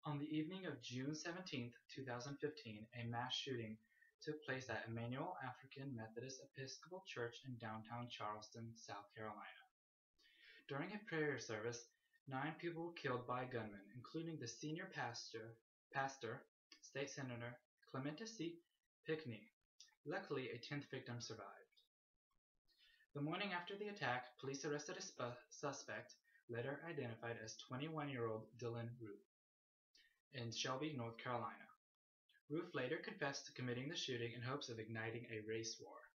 On the evening of June 17th, 2015, a mass shooting took place at Emmanuel African Methodist Episcopal Church in downtown Charleston, South Carolina. During a prayer service, 9 people were killed by gunmen, including the senior pastor, State Senator Clementa C. Pinckney. Luckily, a 10th victim survived. The morning after the attack, police arrested a suspect, later identified as 21-year-old Dylan Roof, in Shelby, North Carolina. Roof later confessed to committing the shooting in hopes of igniting a race war.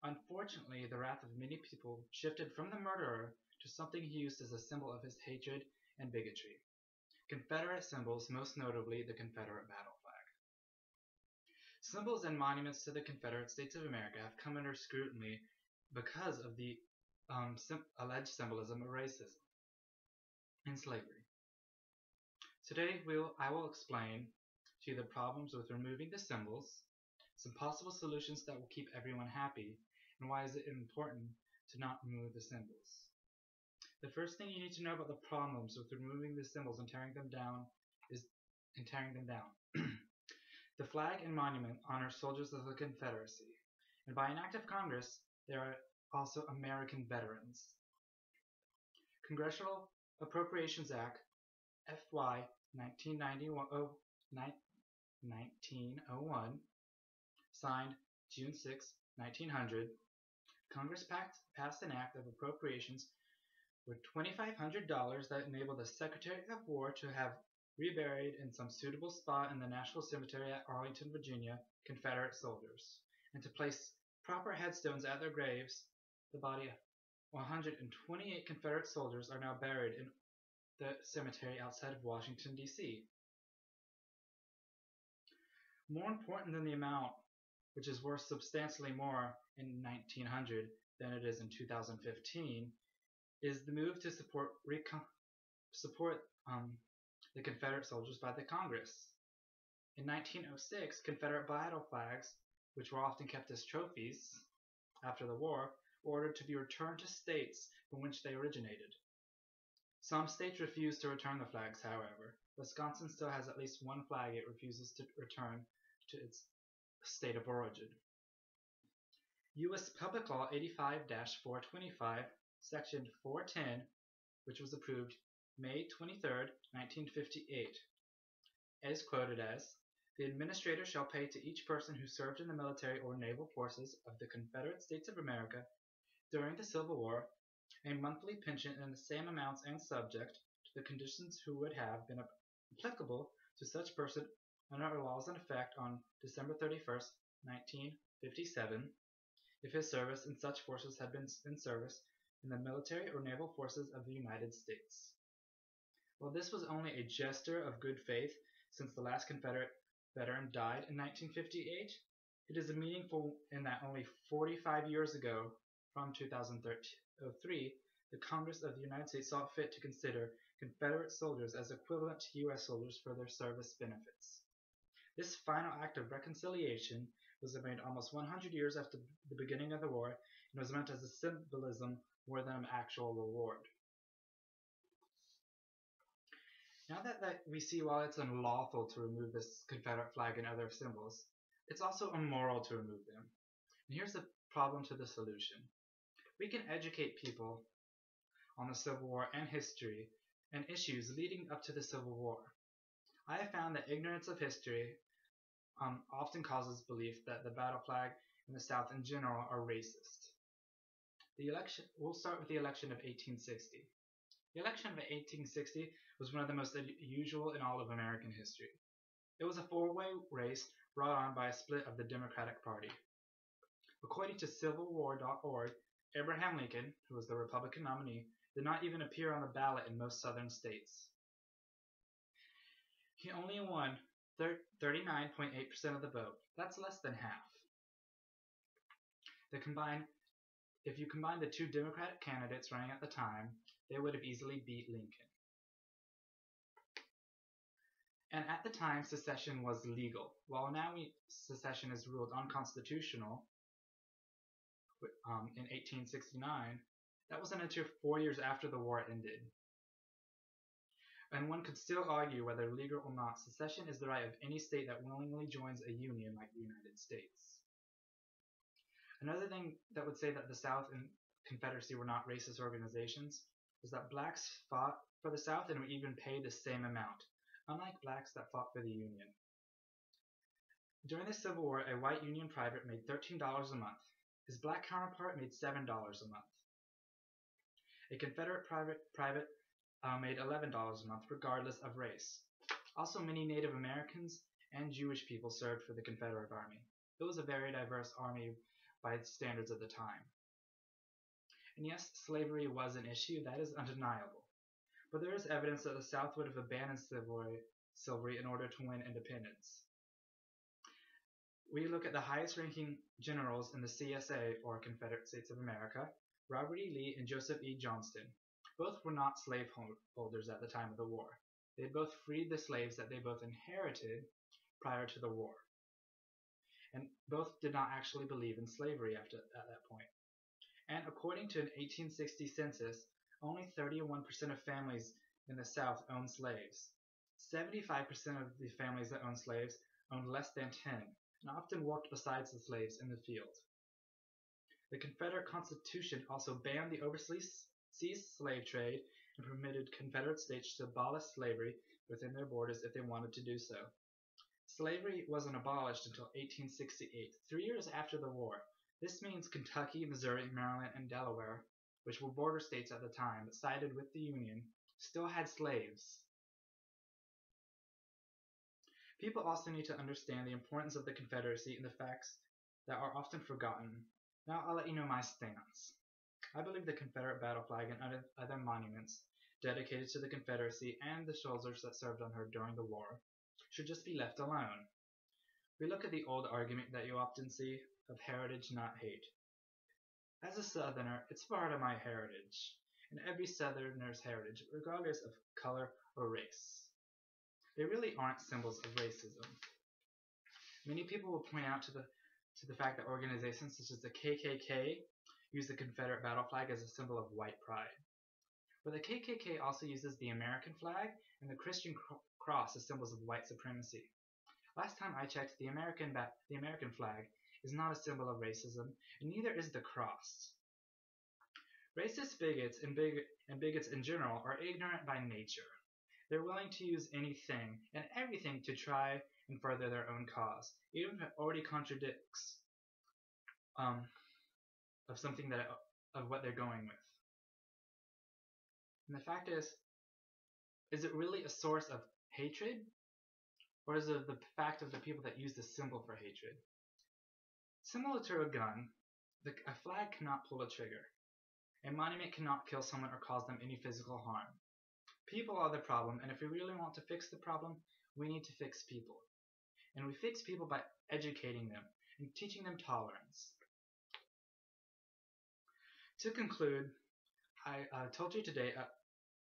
Unfortunately, the wrath of many people shifted from the murderer to something he used as a symbol of his hatred and bigotry: Confederate symbols, most notably the Confederate battle flag. Symbols and monuments to the Confederate States of America have come under scrutiny because of the alleged symbolism of racism and slavery. Today, I will explain to you the problems with removing the symbols, some possible solutions that will keep everyone happy, and why is it important to not remove the symbols. The first thing you need to know about the problems with removing the symbols and tearing them down is the flag and monument honor soldiers of the Confederacy, and by an act of Congress, they are also American veterans. Congressional Appropriations Act FY 1901, signed June 6, 1900, Congress passed an act of appropriations with $2,500 that enabled the Secretary of War to have reburied in some suitable spot in the National Cemetery at Arlington, Virginia, Confederate soldiers, and to place proper headstones at their graves. The body of 128 Confederate soldiers are now buried in the cemetery outside of Washington, D.C. More important than the amount, which is worth substantially more in 1900 than it is in 2015, is the move to support the Confederate soldiers by the Congress. In 1906, Confederate battle flags, which were often kept as trophies after the war, were ordered to be returned to states from which they originated. Some states refused to return the flags, however. Wisconsin still has at least one flag it refuses to return to its state of origin. U.S. Public Law 85-425, Section 410, which was approved May 23, 1958, is quoted as, "The administrator shall pay to each person who served in the military or naval forces of the Confederate States of America during the Civil War a monthly pension in the same amounts and subject to the conditions who would have been applicable to such person under laws in effect on December 31, 1957, if his service in such forces had been in service in the military or naval forces of the United States." While this was only a gesture of good faith since the last Confederate veteran died in 1958, it is meaningful in that only 45 years ago, from 2003, the Congress of the United States saw fit to consider Confederate soldiers as equivalent to U.S. soldiers for their service benefits. This final act of reconciliation was made almost 100 years after the beginning of the war and was meant as a symbolism more than an actual reward. Now that we see while it's unlawful to remove this Confederate flag and other symbols, it's also immoral to remove them. And here's the problem to the solution. We can educate people on the Civil War and history and issues leading up to the Civil War. I have found that ignorance of history often causes belief that the battle flag in the South in general are racist. We'll start with the election of 1860. The election of 1860 was one of the most unusual in all of American history. It was a four-way race brought on by a split of the Democratic Party. According to CivilWar.org, Abraham Lincoln, who was the Republican nominee, did not even appear on the ballot in most southern states. He only won 39.8% of the vote. That's less than half. If you combine the two Democratic candidates running at the time, they would have easily beat Lincoln. And at the time, secession was legal. While now secession is ruled unconstitutional in 1869, that wasn't until 4 years after the war ended. And one could still argue whether legal or not, secession is the right of any state that willingly joins a union like the United States. Another thing that would say that the South and Confederacy were not racist organizations is that blacks fought for the South and were even paid the same amount, unlike blacks that fought for the Union. During the Civil War, a white Union private made $13 a month. His black counterpart made $7 a month. A Confederate private made $11 a month, regardless of race. Also, many Native Americans and Jewish people served for the Confederate Army. It was a very diverse army by its standards at the time. And yes, slavery was an issue, that is undeniable. But there is evidence that the South would have abandoned slavery in order to win independence. We look at the highest ranking generals in the CSA, or Confederate States of America, Robert E. Lee and Joseph E. Johnston. Both were not slaveholders at the time of the war. They both freed the slaves that they both inherited prior to the war. And both did not actually believe in slavery at that point. And according to an 1860 census, only 31% of families in the South owned slaves. 75% of the families that owned slaves owned less than 10, and often worked beside the slaves in the field. The Confederate Constitution also banned the overseas slave trade and permitted Confederate states to abolish slavery within their borders if they wanted to do so. Slavery wasn't abolished until 1868, 3 years after the war. This means Kentucky, Missouri, Maryland, and Delaware, which were border states at the time that sided with the Union, still had slaves. People also need to understand the importance of the Confederacy and the facts that are often forgotten. Now I'll let you know my stance. I believe the Confederate battle flag and other monuments dedicated to the Confederacy and the soldiers that served on her during the war should just be left alone. We look at the old argument that you often see of heritage, not hate. As a Southerner, it's part of my heritage, and every Southerner's heritage, regardless of color or race. They really aren't symbols of racism. Many people will point out to the fact that organizations such as the KKK use the Confederate battle flag as a symbol of white pride. But the KKK also uses the American flag and the Christian cross as symbols of white supremacy. Last time I checked, the American flag is not a symbol of racism, and neither is the cross. Racist bigots and bigots in general are ignorant by nature. They're willing to use anything and everything to try and further their own cause, even if it already contradicts of what they're going with. And the fact is it really a source of hatred, or is it the fact of the people that use the symbol for hatred? Similar to a gun, a flag cannot pull a trigger. A monument cannot kill someone or cause them any physical harm. People are the problem, and if we really want to fix the problem, we need to fix people. And we fix people by educating them and teaching them tolerance. To conclude, I told you today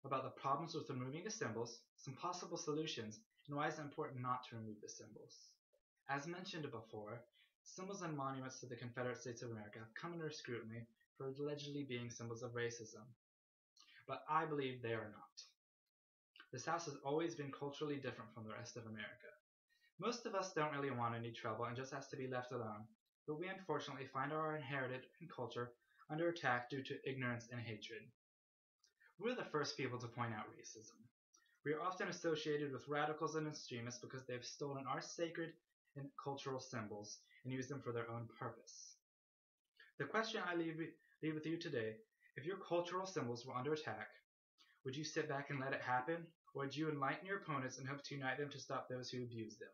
about the problems with removing the symbols, some possible solutions, and why it's important not to remove the symbols. As mentioned before, symbols and monuments to the Confederate States of America have come under scrutiny for allegedly being symbols of racism. But I believe they are not. The South has always been culturally different from the rest of America. Most of us don't really want any trouble and just has to be left alone, but we unfortunately find our inherited culture under attack due to ignorance and hatred. We're the first people to point out racism. We are often associated with radicals and extremists because they have stolen our sacred and cultural symbols and used them for their own purpose. The question I leave with you today: if your cultural symbols were under attack, would you sit back and let it happen, or would you enlighten your opponents and hope to unite them to stop those who abuse them?